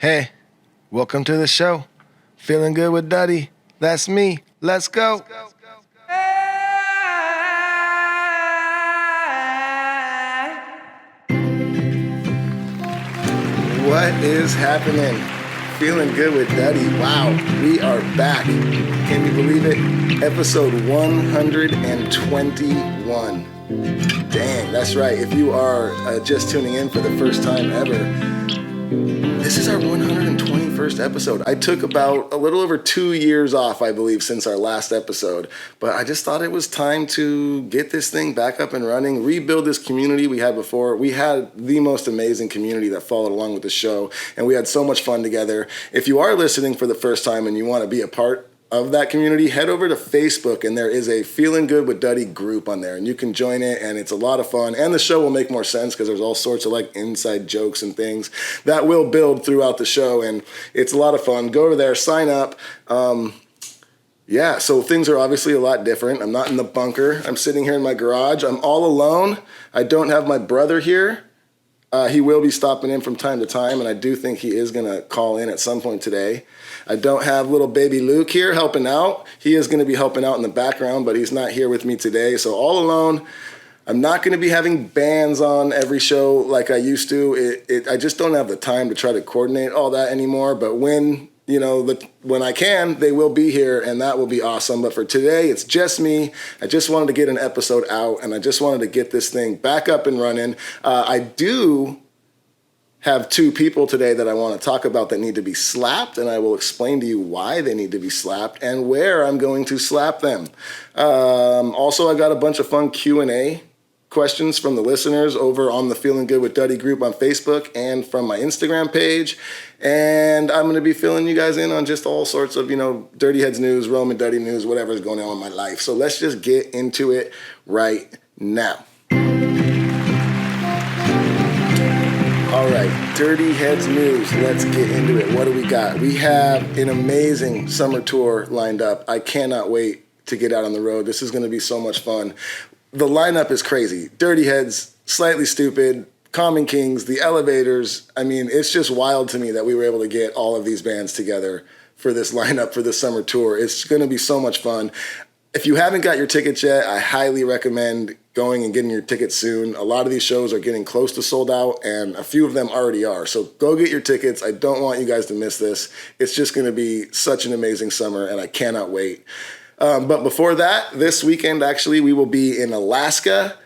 Hey, welcome to the show. Feeling good with Duddy. That's me. Let's go. What is happening? Feeling good with Duddy. Wow, we are back. Can you believe it? Episode 121. Dang, that's right. If you are just tuning in for the first time ever, this is our 121st episode. I took about a little over 2 years off, I believe, since our last episode. But I just thought it was time to get this thing back up and running, rebuild this community we had before. We had the most amazing community that followed along with the show, and we had so much fun together. If you are listening for the first time and you want to be a part of that community, head over to Facebook, and there is a Feeling Good with Duddy group on there, and you can join it, and it's a lot of fun, and the show will make more sense because there's all sorts of like inside jokes and things that will build throughout the show, and it's a lot of fun. Go over there, sign up. So things are obviously a lot different. I'm not in the bunker. I'm sitting here in my garage. I'm all alone. I don't have my brother here. He will be stopping in from time to time, and I do think he is going to call in at some point today. I don't have little baby Luke here helping out. He is going to be helping out in the background, but he's not here with me today. So all alone. I'm not going to be having bands on every show like I used to. I just don't have the time to try to coordinate all that anymore. But when I can, they will be here, and that will be awesome. But for today, it's just me. I just wanted to get an episode out, and I just wanted to get this thing back up and running. I do have two people today that I want to talk about that need to be slapped, and I will explain to you why they need to be slapped and where I'm going to slap them. Also, I got a bunch of fun Q&A questions from the listeners over on the Feeling Good with Duddy group on Facebook and from my Instagram page. And I'm going to be filling you guys in on just all sorts of, Dirty Heads news, Rome and Duddy news, whatever's going on in my life. So let's just get into it right now. All right, Dirty Heads news. Let's get into it. What do we got? We have an amazing summer tour lined up. I cannot wait to get out on the road. This is going to be so much fun. The lineup is crazy. Dirty Heads, Slightly Stupid, Common Kings, The Elevators. I mean, it's just wild to me that we were able to get all of these bands together for this lineup for this summer tour. It's going to be so much fun. If you haven't got your tickets yet, I highly recommend going and getting your tickets soon. A lot of these shows are getting close to sold out, and a few of them already are. So go get your tickets. I don't want you guys to miss this. It's just going to be such an amazing summer, and I cannot wait. But before that, this weekend, actually, we will be in Alaska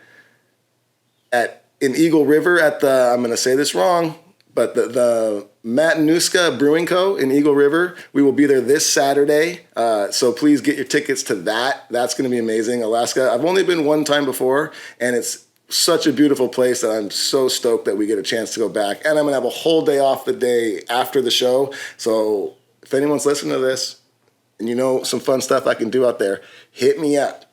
in Eagle River at the, I'm going to say this wrong, but the Matanuska Brewing Co. in Eagle River. We will be there this Saturday, so please get your tickets to that. That's going to be amazing. Alaska, I've only been one time before, and it's such a beautiful place that I'm so stoked that we get a chance to go back. And I'm going to have a whole day off the day after the show, so if anyone's listening to this, and some fun stuff I can do out there, hit me up.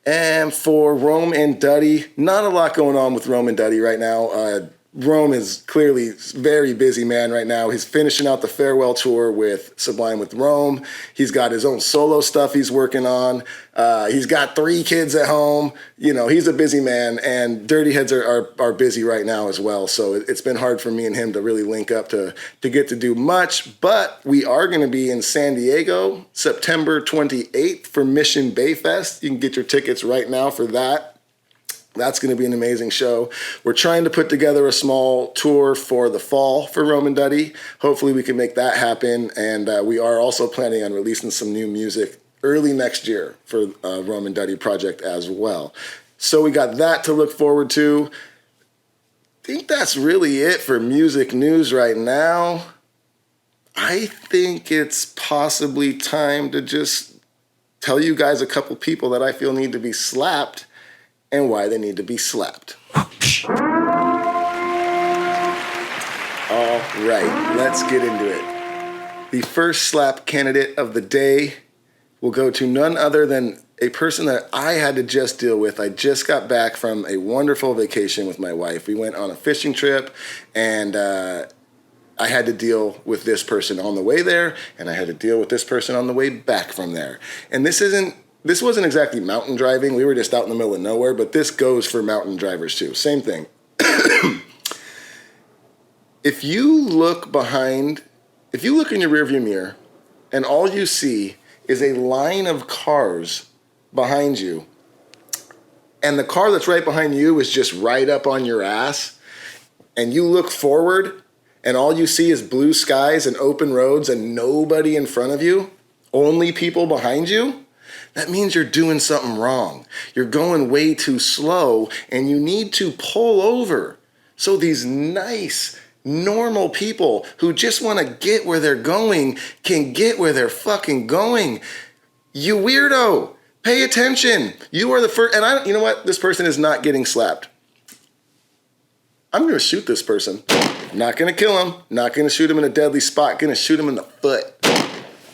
And for Rome and Duddy, not a lot going on with Rome and Duddy right now. Rome is clearly very busy man right now. He's finishing out the farewell tour with Sublime with Rome. He's got his own solo stuff he's working on. He's got 3 kids at home. He's a busy man, and Dirty Heads are busy right now as well. So it's been hard for me and him to really link up to get to do much. But we are going to be in San Diego September 28th for Mission Bay Fest. You can get your tickets right now for that. That's going to be an amazing show. We're trying to put together a small tour for the fall for Rome and Duddy. Hopefully we can make that happen. And we are also planning on releasing some new music early next year for Rome and Duddy project as well. So we got that to look forward to. I think that's really it for music news right now. I think it's possibly time to just tell you guys a couple people that I feel need to be slapped and why they need to be slapped. All right, let's get into it. The first slap candidate of the day will go to none other than a person that I had to just deal with. I just got back from a wonderful vacation with my wife. We went on a fishing trip, and I had to deal with this person on the way there, and I had to deal with this person on the way back from there. And this wasn't exactly mountain driving. We were just out in the middle of nowhere, but this goes for mountain drivers too. Same thing. if you look in your rearview mirror and all you see is a line of cars behind you, and the car that's right behind you is just right up on your ass, and you look forward and all you see is blue skies and open roads and nobody in front of you, only people behind you, that means you're doing something wrong. You're going way too slow and you need to pull over so these nice, normal people who just want to get where they're going can get where they're fucking going. You weirdo, pay attention. You are the first, and you know what? This person is not getting slapped. I'm going to shoot this person. Not going to kill him. Not going to shoot him in a deadly spot. Going to shoot him in the foot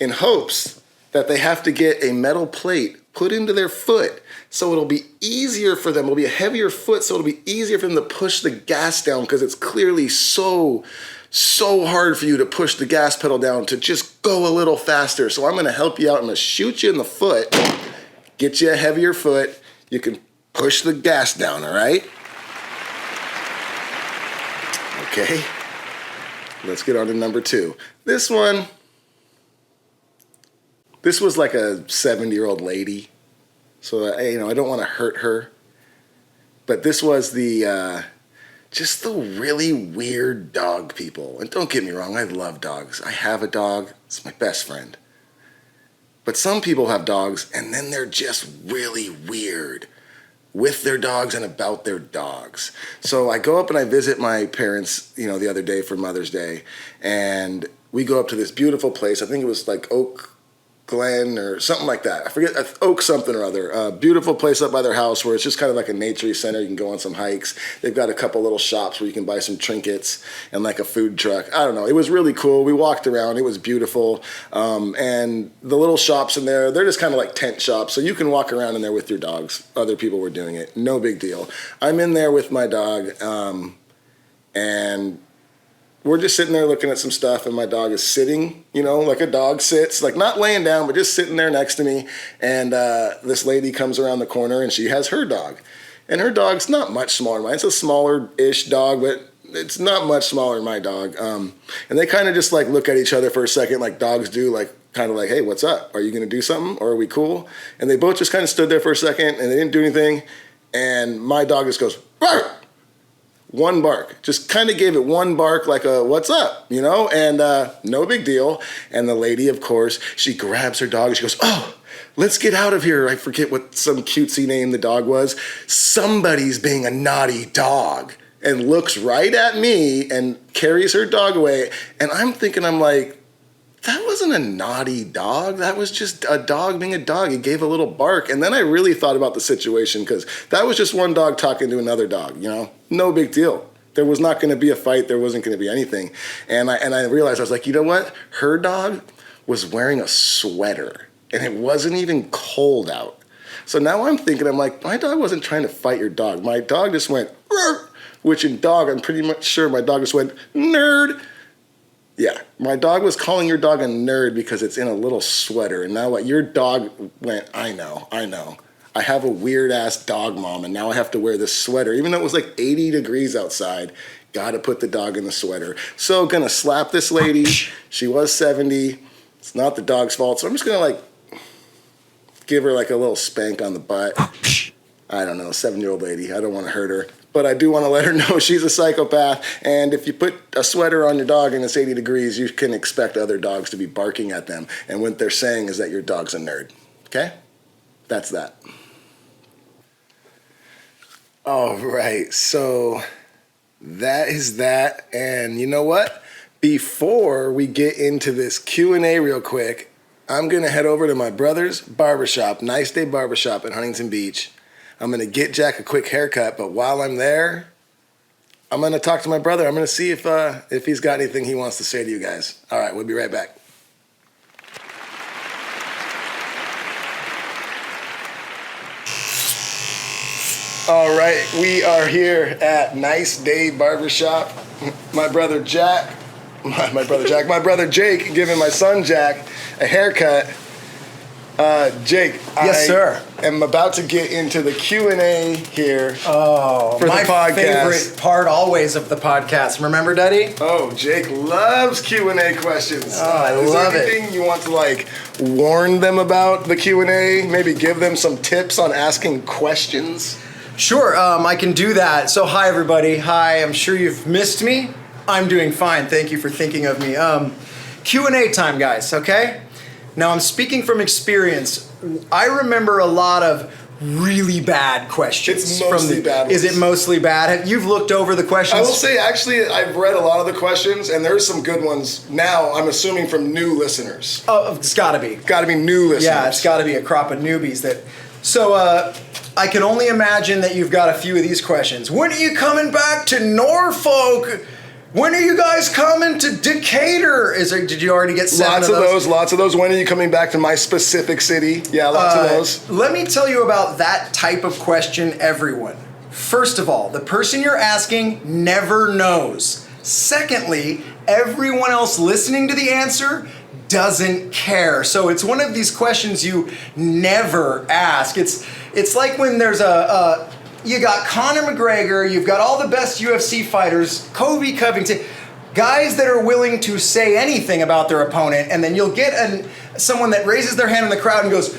in hopes that they have to get a metal plate put into their foot so it'll be easier for them. It'll be a heavier foot so it'll be easier for them to push the gas down because it's clearly so hard for you to push the gas pedal down to just go a little faster. So I'm going to help you out. I'm going to shoot you in the foot, get you a heavier foot. You can push the gas down, all right? Okay, let's get on to number 2. This was like a 70-year-old lady, so I don't want to hurt her. But this was just the really weird dog people. And don't get me wrong, I love dogs. I have a dog, it's my best friend. But some people have dogs, and then they're just really weird with their dogs and about their dogs. So I go up and I visit my parents, the other day for Mother's Day, and we go up to this beautiful place. I think it was like Oak Glen or something like that. I forget, Oak something or other. A beautiful place up by their house where it's just kind of like a nature center. You can go on some hikes. They've got a couple little shops where you can buy some trinkets and like a food truck. I don't know. It was really cool. We walked around. It was beautiful. And the little shops in there, they're just kind of like tent shops. So you can walk around in there with your dogs. Other people were doing it. No big deal. I'm in there with my dog, and we're just sitting there looking at some stuff, and my dog is sitting, like a dog sits, like not laying down, but just sitting there next to me. And this lady comes around the corner, and she has her dog. And her dog's not much smaller than mine. It's a smaller-ish dog, but it's not much smaller than my dog. And they kind of just like look at each other for a second, like dogs do, like kind of like, hey, what's up? Are you going to do something, or are we cool? And they both just kind of stood there for a second, and they didn't do anything. And my dog just goes, bark! One bark, just kind of gave it one bark like a what's up, and no big deal. And the lady, of course, she grabs her dog and she goes, oh, let's get out of here. I forget what some cutesy name the dog was. Somebody's being a naughty dog, and looks right at me and carries her dog away. And I'm like, that wasn't a naughty dog. That was just a dog being a dog. He gave a little bark. And then I really thought about the situation because that was just one dog talking to another dog, No big deal. There was not going to be a fight. There wasn't going to be anything. And I realized, I was like, you know what? Her dog was wearing a sweater and it wasn't even cold out. So now I'm thinking, I'm like, my dog wasn't trying to fight your dog. My dog just went, "Rrr," which in dog, I'm pretty much sure my dog just went, nerd. Yeah, my dog was calling your dog a nerd because it's in a little sweater. And now what? Your dog went, I know. I have a weird-ass dog mom, and now I have to wear this sweater. Even though it was like 80 degrees outside, got to put the dog in the sweater. So gonna slap this lady. She was 70. It's not the dog's fault. So I'm just gonna give her like a little spank on the butt. I don't know, 7-year-old lady. I don't want to hurt her. But I do want to let her know she's a psychopath, and if you put a sweater on your dog and it's 80 degrees, you can expect other dogs to be barking at them, and what they're saying is that your dog's a nerd, okay? That's that. All right, so that is that, and you know what? Before we get into this Q&A real quick, I'm going to head over to my brother's barbershop, Nice Day Barbershop in Huntington Beach. I'm going to get Jack a quick haircut, but while I'm there, I'm going to talk to my brother. I'm going to see if he's got anything he wants to say to you guys. All right, we'll be right back. All right, we are here at Nice Day Barbershop. My brother Jake giving my son Jack a haircut. Jake, Yes, sir. am about to get into the Q&A here Oh, for the podcast. my favorite part always of the podcast. Remember, Duddy? Oh, Jake loves Q&A questions. Oh, I love it. Is there anything you want to warn them about the Q&A? Maybe give them some tips on asking questions? Sure, I can do that. So, hi, everybody. Hi, I'm sure you've missed me. I'm doing fine. Thank you for thinking of me. Q&A time, guys, okay? Now, I'm speaking from experience. I remember a lot of really bad questions. It's mostly bad ones. Is it mostly bad? You've looked over the questions? I will say, actually, I've read a lot of the questions, and there's some good ones now, I'm assuming, from new listeners. Oh, it's got to be. Got to be new listeners. Yeah, it's got to be a crop of newbies that... So, I can only imagine that you've got a few of these questions. When are you coming back to Norfolk? When are you guys coming to Decatur? Did you already get seven Lots of those. When are you coming back to my specific city? Yeah, lots of those. Let me tell you about that type of question, everyone. First of all, the person you're asking never knows. Secondly, everyone else listening to the answer doesn't care. So it's one of these questions you never ask. It's like when there's you got Conor McGregor, you've got all the best UFC fighters, Kobe Covington, guys that are willing to say anything about their opponent, and then you'll get someone that raises their hand in the crowd and goes,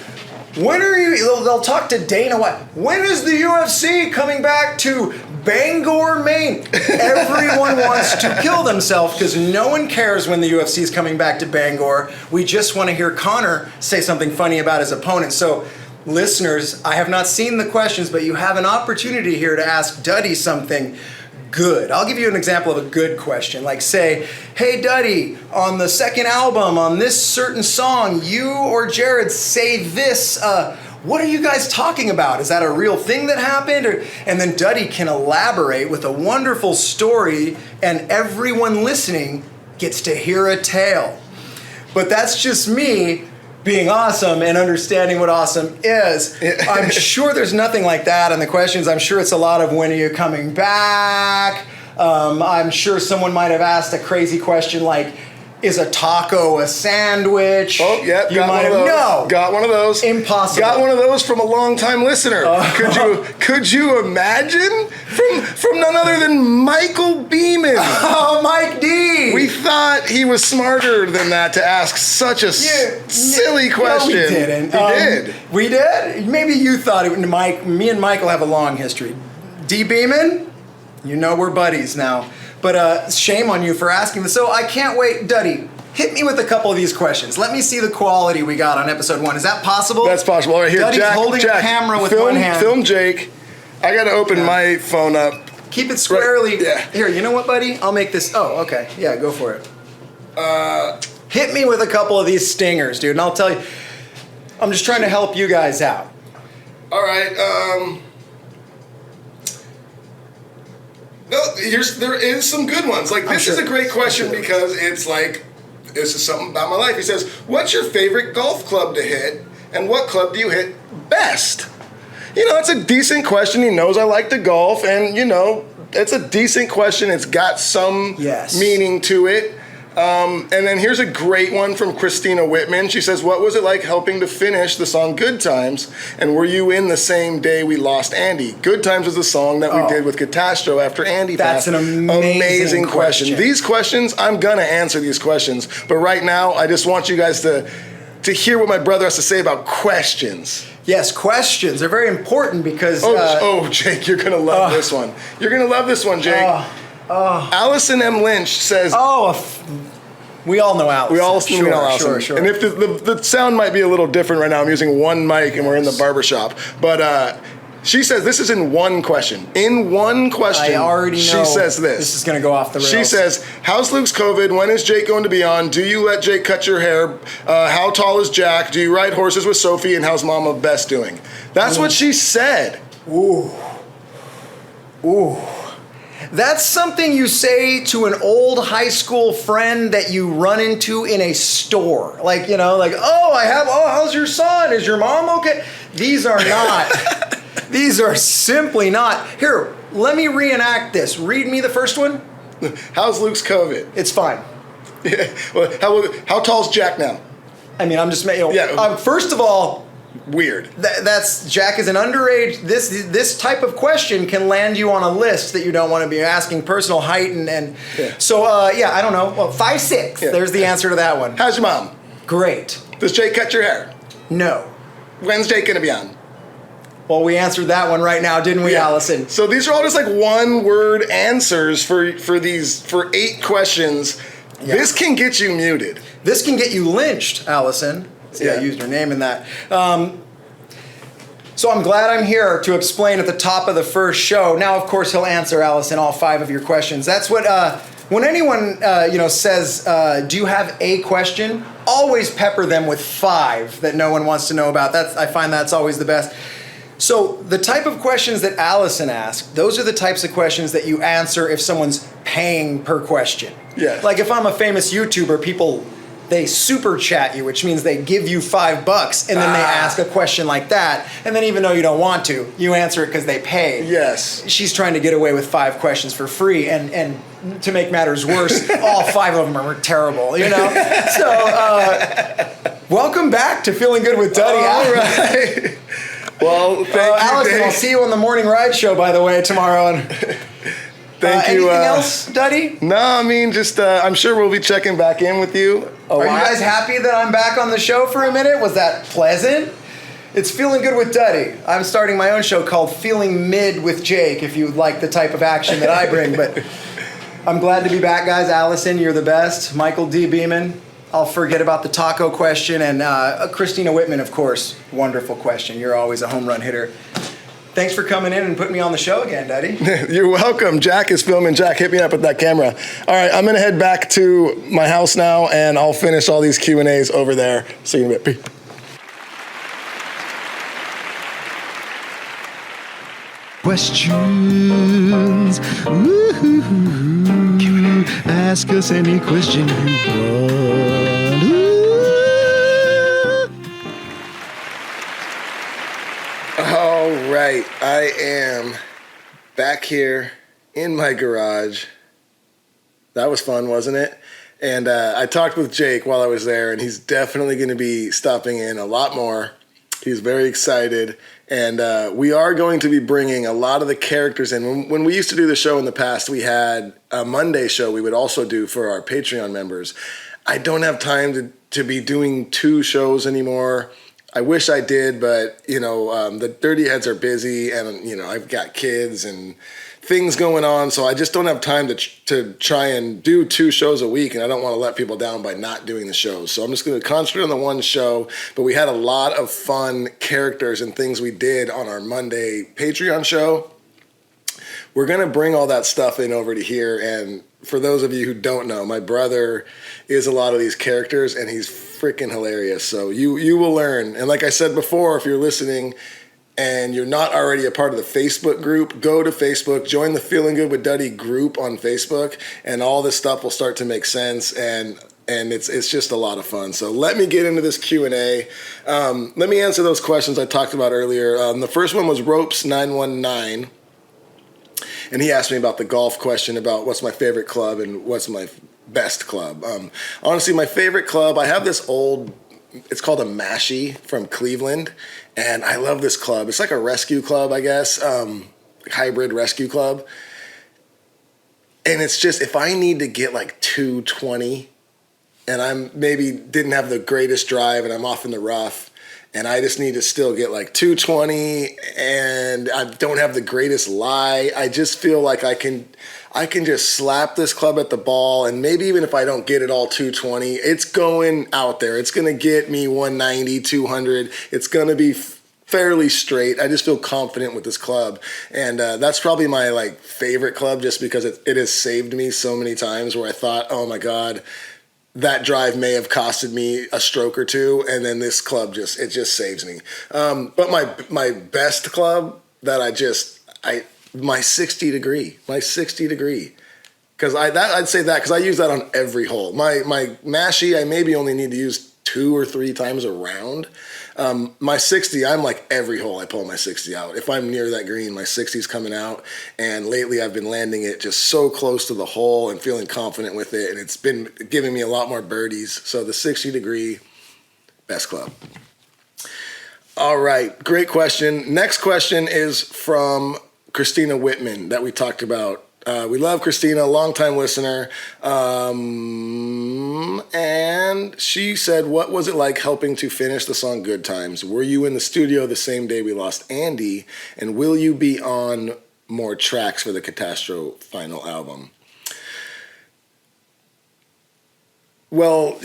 when are you, they'll talk to Dana White, when is the UFC coming back to Bangor, Maine? Everyone wants to kill themselves because no one cares when the UFC is coming back to Bangor. We just want to hear Conor say something funny about his opponent. So, listeners, I have not seen the questions, but you have an opportunity here to ask Duddy something good. I'll give you an example of a good question. Like say, hey Duddy, on the second album, on this certain song, you or Jared say this, what are you guys talking about? Is that a real thing that happened? And then Duddy can elaborate with a wonderful story, and everyone listening gets to hear a tale. But that's just me being awesome and understanding what awesome is. I'm sure there's nothing like that in the questions. I'm sure it's a lot of when are you coming back? I'm sure someone might have asked a crazy question like, is a taco a sandwich? Oh, yeah, got one of those. Impossible. Got one of those from a longtime listener. Could you imagine? From none other than Michael Beeman. Oh, Mike D. We thought he was smarter than that to ask such a silly question. No, we didn't. He did. We did? Maybe you thought it. Me and Michael have a long history. D. Beeman, you know we're buddies now. But shame on you for asking this. So I can't wait. Duddy, hit me with a couple of these questions. Let me see the quality we got on episode 1. Is that possible? That's possible. All right, here, Duddy's holding the camera with one hand. Film Jake. I got to open my phone up. Keep it squarely. Right. Yeah. Here, you know what, buddy? I'll make this. Oh, okay. Yeah, go for it. Hit me with a couple of these stingers, dude, and I'll tell you. I'm just trying to help you guys out. All right. No, there is some good ones. Like, this is a great question because it's like, this is something about my life. He says, what's your favorite golf club to hit, and what club do you hit best? You know, it's a decent question. He knows I like to golf, and, you know, it's a decent question. It's got some meaning to it. And then here's a great one from Christina Whitman. She says, what was it like helping to finish the song Good Times? And were you in the same day we lost Andy? Good Times was the song that we did with Catastro after Andy passed. That's an amazing question. These questions, I'm going to answer these questions. But right now, I just want you guys to hear what my brother has to say about questions. Yes, questions. They're very important because... Jake, you're going to love this one. You're going to love this one, Jake. Allison M. Lynch says... we all know Allison. We all know Allison. Sure. And if the sound might be a little different right now, I'm using one mic and we're in the barbershop. But she says, this is in one question. In one question, I already know she says this. This is going to go off the rails. She says, how's Luke's COVID? When is Jake going to be on? Do you let Jake cut your hair? How tall is Jack? Do you ride horses with Sophie? And how's Mama Bess doing? That's what she said. Ooh. That's something you say to an old high school friend that you run into in a store. Like, you know, like, how's your son? Is your mom okay? These are not. These are simply not. Here, let me reenact this. Read me the first one. How's Luke's COVID? It's fine. Yeah. Well, how tall's Jack now? I mean, I'm just making. Yeah. First of all, Weird. that's Jack is an underage. This type of question can land you on a list that you don't want to be asking. Personal height and Yeah. so I don't know. Well, 5'6". Yeah. There's the answer to that one. How's your mom? Great. Does Jake cut your hair? No. When's Jake gonna be on? Well, we answered that one right now, didn't we, Allison? So these are all just like one word answers for 8 questions. Yeah. This can get you muted. This can get you lynched, Allison. See, I used her name in that. So I'm glad I'm here to explain at the top of the first show. Now, of course, he'll answer, Allison, all 5 of your questions. That's what, when anyone, says, do you have a question? Always pepper them with 5 that no one wants to know about. I find that's always the best. So the type of questions that Allison asked, those are the types of questions that you answer if someone's paying per question. Yeah. Like if I'm a famous YouTuber, people, they super chat you, which means they give you $5 and then they ask a question like that. And then even though you don't want to, you answer it because they pay. Yes. She's trying to get away with 5 questions for free. And to make matters worse, all 5 of them are terrible, So welcome back to Feeling Good with Duddy. All right. Well, thank you, Allison, Dave. I'll see you on the morning ride show, by the way, tomorrow. Thank you. Anything else, Duddy? No, I mean, just I'm sure we'll be checking back in with you. Are you guys happy that I'm back on the show for a minute? Was that pleasant? It's Feeling Good with Duddy. I'm starting my own show called Feeling Mid with Jake, if you like the type of action that I bring. But I'm glad to be back, guys. Allison, you're the best. Michael D. Beeman. I'll forget about the taco question. And Christina Whitman, of course. Wonderful question. You're always a home run hitter. Thanks for coming in and putting me on the show again, Duddy. You're welcome. Jack is filming. Jack, hit me up with that camera. All right, I'm going to head back to my house now, and I'll finish all these Q&As over there. See you in a bit. Peace. Questions. Ooh, ask us any question you want. Ooh. All right, I am back here in my garage. That was fun, wasn't it? And I talked with Jake while I was there, and he's definitely going to be stopping in a lot more. He's very excited, and we are going to be bringing a lot of the characters in. When we used to do the show in the past, we had a Monday show we would also do for our Patreon members. I don't have time to be doing 2 shows anymore. I wish I did, but, the Dirty Heads are busy, and, I've got kids and things going on, so I just don't have time to try and do 2 shows a week, and I don't want to let people down by not doing the shows. So I'm just going to concentrate on the one show, but we had a lot of fun characters and things we did on our Monday Patreon show. We're going to bring all that stuff in over to here, and for those of you who don't know, my brother is a lot of these characters, and he's freaking hilarious. So you will learn. And like I said before, if you're listening and you're not already a part of the Facebook group, go to Facebook, join the Feeling Good with Duddy group on Facebook, and all this stuff will start to make sense, and it's just a lot of fun. So let me get into this Q&A. Let me answer those questions I talked about earlier. The first one was Ropes919, and he asked me about the golf question about what's my favorite club and what's my best club. Honestly, my favorite club, I have this old, it's called a Mashie from Cleveland, and I love this club. It's like a rescue club, I guess, hybrid rescue club. And it's just, if I need to get like 220 and I'm maybe didn't have the greatest drive and I'm off in the rough and I just need to still get like 220 and I don't have the greatest lie, I just feel like I can just slap this club at the ball, and maybe even if I don't get it all 220, it's going out there. It's going to get me 190, 200. It's going to be fairly straight. I just feel confident with this club, and that's probably my favorite club, just because it has saved me so many times where I thought, oh my God, that drive may have costed me a stroke or two, and then this club just saves me. But my best club that my 60 degree, because I'd say that because I use that on every hole. My Mashie, I maybe only need to use 2 or 3 times a round. My 60, I'm like every hole I pull my 60 out. If I'm near that green, my 60's coming out, and lately I've been landing it just so close to the hole and feeling confident with it, and it's been giving me a lot more birdies. So the 60 degree, best club. All right, great question. Next question is from Christina Whitman that we talked about. We love Christina, longtime listener. And she said, what was it like helping to finish the song Good Times? Were you in the studio the same day we lost Andy? And will you be on more tracks for the Catastro final album? Well,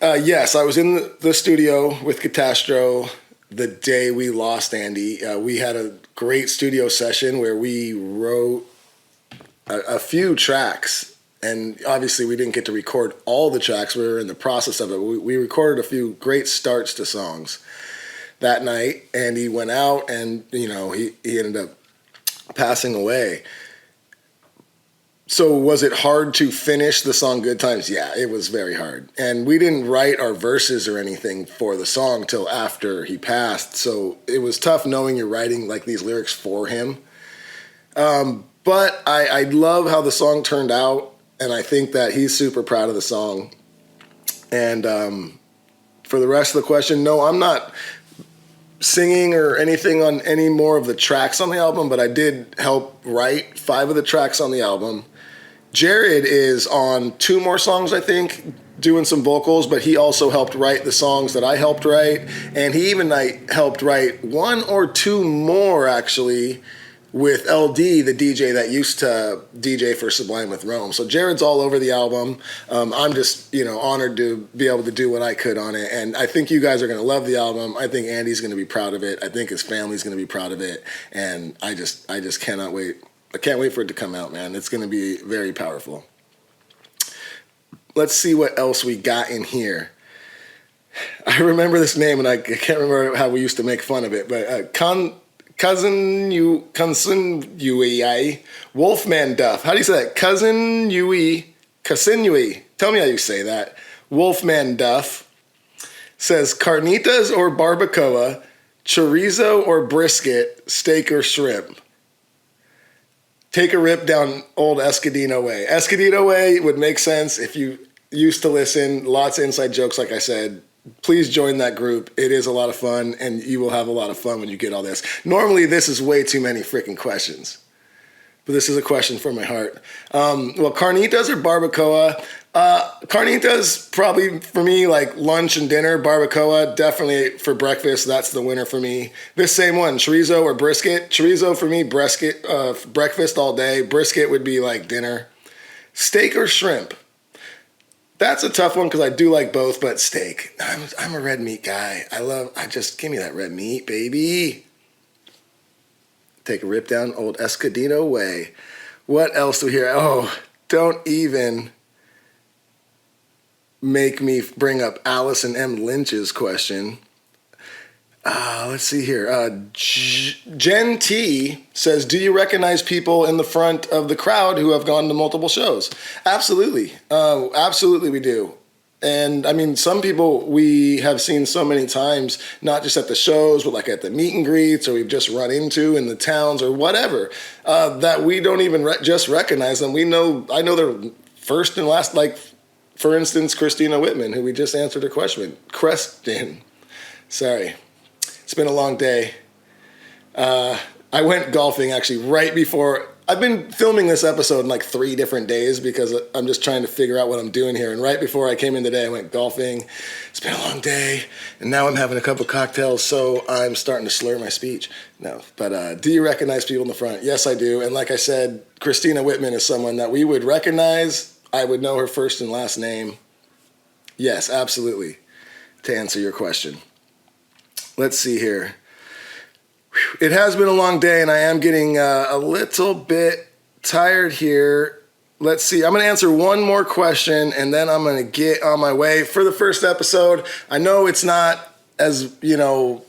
yes, I was in the studio with Catastro the day we lost Andy. We had a great studio session where we wrote a few tracks, and obviously we didn't get to record all the tracks. We were in the process of it. We recorded a few great starts to songs that night, and he went out, and he ended up passing away. So was it hard to finish the song Good Times? Yeah, it was very hard. And we didn't write our verses or anything for the song till after he passed, so it was tough knowing you're writing like these lyrics for him. But I love how the song turned out, and I think that he's super proud of the song. And for the rest of the question, no, I'm not singing or anything on any more of the tracks on the album, but I did help write 5 of the tracks on the album. Jared is on 2 more songs, I think, doing some vocals, but he also helped write the songs that I helped write, and he even helped write 1 or 2 more, actually, with LD, the DJ that used to DJ for Sublime with Rome. So Jared's all over the album. I'm just, honored to be able to do what I could on it. And I think you guys are going to love the album. I think Andy's going to be proud of it. I think his family's going to be proud of it. And I just cannot wait. I can't wait for it to come out, man. It's going to be very powerful. Let's see what else we got in here. I remember this name, and I can't remember how we used to make fun of it, but Cousin Yui, Wolfman Duff. How do you say that? Cousin Yui. Tell me how you say that. Wolfman Duff says carnitas or barbacoa, chorizo or brisket, steak or shrimp. Take a rip down old Escudino way. Escudino way would make sense if you used to listen. Lots of inside jokes, like I said. Please join that group. It is a lot of fun, and you will have a lot of fun when you get all this. Normally, this is way too many freaking questions, but this is a question from my heart. Well, carnitas or barbacoa? Carnitas, probably for me, like lunch and dinner. Barbacoa, definitely for breakfast. That's the winner for me. This same one, chorizo or brisket? Chorizo for me, breakfast all day. Brisket would be like dinner. Steak or shrimp? That's a tough one because I do like both, but steak. I'm a red meat guy. Just give me that red meat, baby. Take a rip down old Escudino way. What else do we hear? Oh, don't even make me bring up Allison M. Lynch's question. Let's see here. Jen T says, do you recognize people in the front of the crowd who have gone to multiple shows? Absolutely. Absolutely we do. And I mean, some people we have seen so many times, not just at the shows, but like at the meet and greets, or we've just run into in the towns or whatever, that we don't even just recognize them. I know their first and last, like, for instance, Christina Whitman, who we just answered her question. Sorry. It's been a long day. I went golfing actually right before. I've been filming this episode in like 3 different days because I'm just trying to figure out what I'm doing here. And right before I came in today, I went golfing. It's been a long day. And now I'm having a couple cocktails, so I'm starting to slur my speech. No, but do you recognize people in the front? Yes, I do. And like I said, Christina Whitman is someone that we would recognize. I would know her first and last name. Yes, absolutely, to answer your question. Let's see here. It has been a long day, and I am getting a little bit tired here. Let's see. I'm going to answer one more question, and then I'm going to get on my way. For the first episode, I know it's not as, there's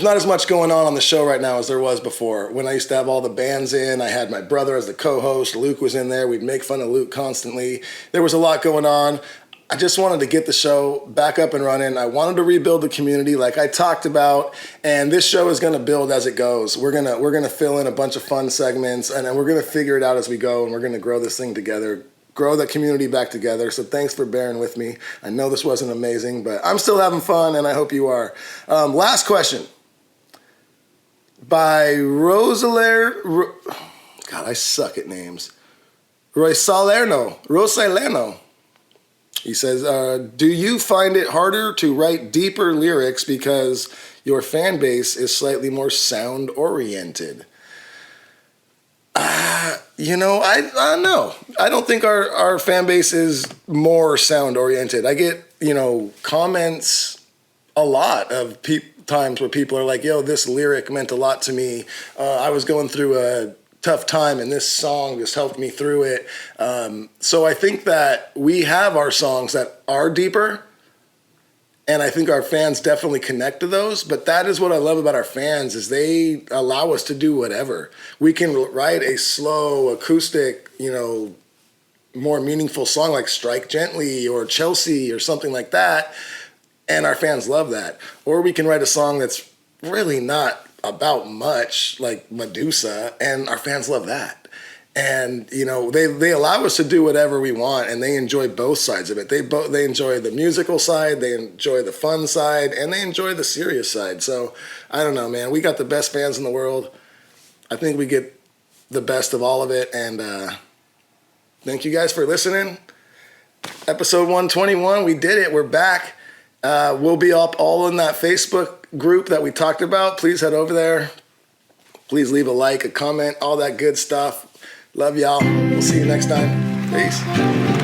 not as much going on the show right now as there was before. When I used to have all the bands in, I had my brother as the co-host. Luke was in there. We'd make fun of Luke constantly. There was a lot going on. I just wanted to get the show back up and running. I wanted to rebuild the community like I talked about, and this show is going to build as it goes. We're gonna fill in a bunch of fun segments, and we're going to figure it out as we go, and we're going to grow this thing together grow the community back together. So thanks for bearing with me. I know this wasn't amazing, but I'm still having fun, and I hope you are. Last question by God, I suck at names. Rosalerno. He says, do you find it harder to write deeper lyrics because your fan base is slightly more sound oriented? I don't know. I don't think our fan base is more sound oriented. I get, comments a lot of times where people are like, yo, this lyric meant a lot to me. I was going through a tough time and this song just helped me through it. So I think that we have our songs that are deeper, and I think our fans definitely connect to those. But that is what I love about our fans, is they allow us to do whatever. We can write a slow, acoustic, more meaningful song like Strike Gently or Chelsea or something like that, and our fans love that. Or we can write a song that's really not about much, like Medusa, and our fans love that. And they allow us to do whatever we want, and they enjoy both sides of it. They enjoy the musical side, they enjoy the fun side, and they enjoy the serious side. So I don't know, man. We got the best fans in the world. I think we get the best of all of it. And thank you guys for listening. Episode 121, we did it. We're back. We'll be up all in that Facebook group that we talked about. Please head over there. Please leave a like, a comment, all that good stuff. Love y'all. We'll see you next time. Peace.